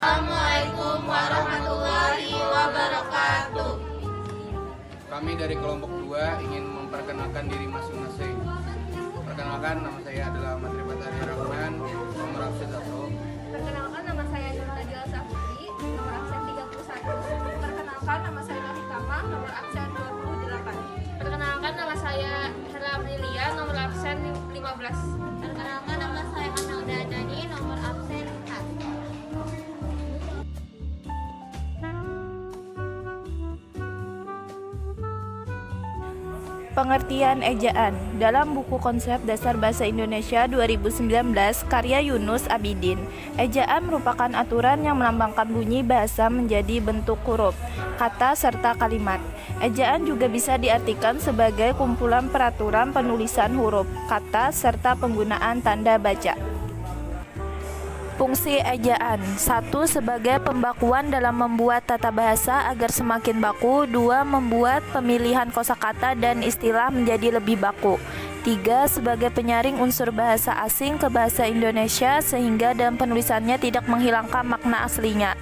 Assalamualaikum warahmatullahi wabarakatuh. Kami dari kelompok 2 ingin memperkenalkan diri masing-masing. Perkenalkan, nama saya adalah Matri Batari Rahman, nomor absen 1. Perkenalkan, nama saya Nur Najila Safri, nomor absen 31. Perkenalkan, nama saya Nur Hikama, nomor absen 28. Perkenalkan, nama saya Hera Aprilia, nomor absen 15. Perkenalkan, nama saya Amelda Dani, nomor absen 4. Pengertian ejaan dalam buku Konsep Dasar Bahasa Indonesia 2019 karya Yunus Abidin. Ejaan merupakan aturan yang melambangkan bunyi bahasa menjadi bentuk huruf, kata, serta kalimat. Ejaan juga bisa diartikan sebagai kumpulan peraturan penulisan huruf, kata, serta penggunaan tanda baca. Fungsi ejaan: 1. Sebagai pembakuan dalam membuat tata bahasa agar semakin baku. 2. Membuat pemilihan kosakata dan istilah menjadi lebih baku. 3. Sebagai penyaring unsur bahasa asing ke bahasa Indonesia sehingga dalam penulisannya tidak menghilangkan makna aslinya.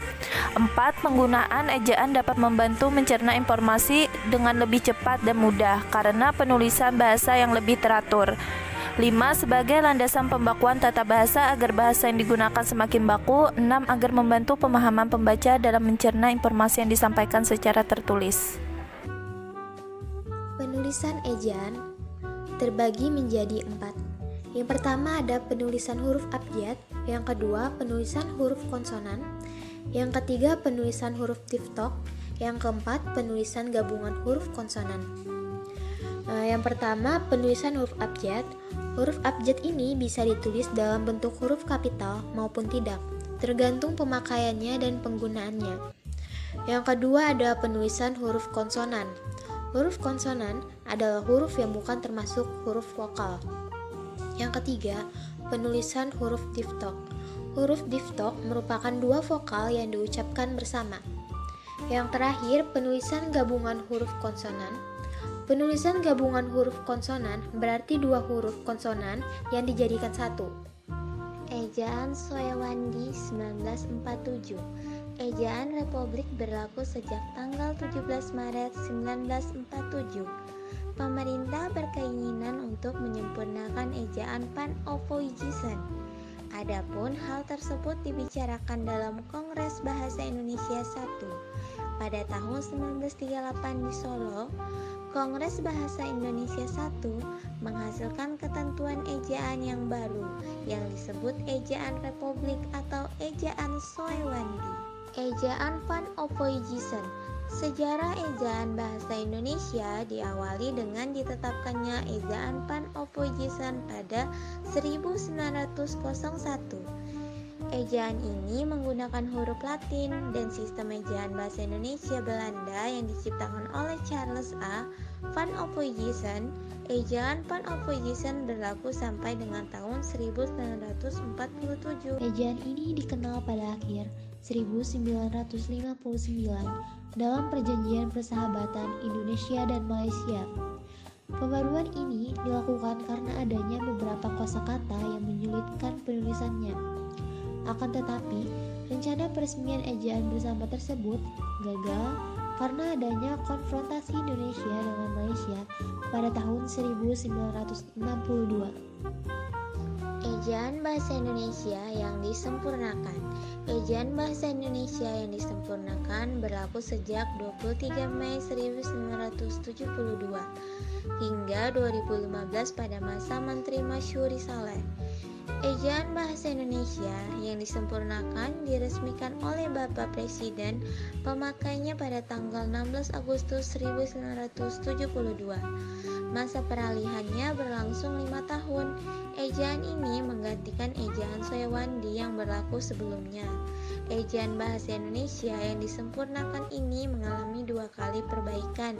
4. Penggunaan ejaan dapat membantu mencerna informasi dengan lebih cepat dan mudah karena penulisan bahasa yang lebih teratur. 5. Sebagai landasan pembakuan tata bahasa agar bahasa yang digunakan semakin baku. 6. Agar membantu pemahaman pembaca dalam mencerna informasi yang disampaikan secara tertulis. Penulisan ejaan terbagi menjadi 4. Yang pertama ada penulisan huruf abjad, yang kedua penulisan huruf konsonan, yang ketiga penulisan huruf diftok, yang keempat penulisan gabungan huruf konsonan. Yang pertama, penulisan huruf abjad. Huruf abjad ini bisa ditulis dalam bentuk huruf kapital maupun tidak, tergantung pemakaiannya dan penggunaannya. Yang kedua ada penulisan huruf konsonan. Huruf konsonan adalah huruf yang bukan termasuk huruf vokal. Yang ketiga, penulisan huruf diftok. Huruf diftok merupakan dua vokal yang diucapkan bersama. Yang terakhir, penulisan gabungan huruf konsonan. Penulisan gabungan huruf konsonan berarti dua huruf konsonan yang dijadikan satu. Ejaan Soewandi 1947. Ejaan Republik berlaku sejak tanggal 17 Maret 1947. Pemerintah berkeinginan untuk menyempurnakan ejaan Pan-Ovoijisan. Adapun hal tersebut dibicarakan dalam Kongres Bahasa Indonesia I. Pada tahun 1938 di Solo, Kongres Bahasa Indonesia I menghasilkan ketentuan ejaan yang baru yang disebut Ejaan Republik atau Ejaan Soewandi. Ejaan Pan-Ovoijisan. Sejarah ejaan bahasa Indonesia diawali dengan ditetapkannya Ejaan Pan-Ovoijisan pada 1901. Ejaan ini menggunakan huruf Latin dan sistem ejaan bahasa Indonesia Belanda yang diciptakan oleh Charles A. van Ophuijsen. Ejaan van Ophuijsen berlaku sampai dengan tahun 1947. Ejaan ini dikenal pada akhir 1959 dalam Perjanjian Persahabatan Indonesia dan Malaysia. Pembaruan ini dilakukan karena adanya beberapa kosakata yang menyulitkan penulisannya. Akan tetapi, rencana peresmian ejaan bersama tersebut gagal karena adanya konfrontasi Indonesia dengan Malaysia pada tahun 1962. Ejaan Bahasa Indonesia yang disempurnakan. Ejaan Bahasa Indonesia yang disempurnakan berlaku sejak 23 Mei 1972 hingga 2015 pada masa Menteri Masyuri Saleh. Ejaan Bahasa Indonesia yang disempurnakan diresmikan oleh Bapak Presiden, pemakainya pada tanggal 16 Agustus 1972. Masa peralihannya berlangsung 5 tahun. Ejaan ini menggantikan Ejaan Soewandi yang berlaku sebelumnya. Ejaan Bahasa Indonesia yang disempurnakan ini mengalami 2 kali perbaikan,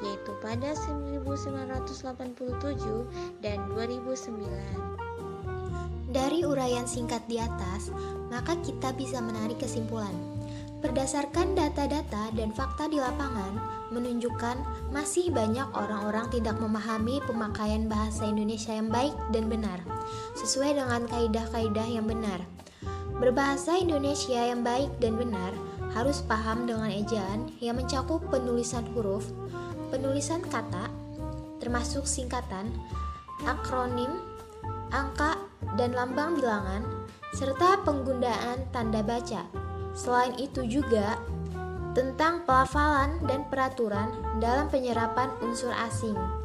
yaitu pada 1987 dan 2009. Dari uraian singkat di atas, maka kita bisa menarik kesimpulan. Berdasarkan data-data dan fakta di lapangan, menunjukkan masih banyak orang-orang tidak memahami pemakaian bahasa Indonesia yang baik dan benar, sesuai dengan kaidah-kaidah yang benar. Berbahasa Indonesia yang baik dan benar harus paham dengan ejaan yang mencakup penulisan huruf, penulisan kata, termasuk singkatan, akronim, angka, dan lambang bilangan, serta penggunaan tanda baca. Selain itu juga tentang pelafalan dan peraturan dalam penyerapan unsur asing.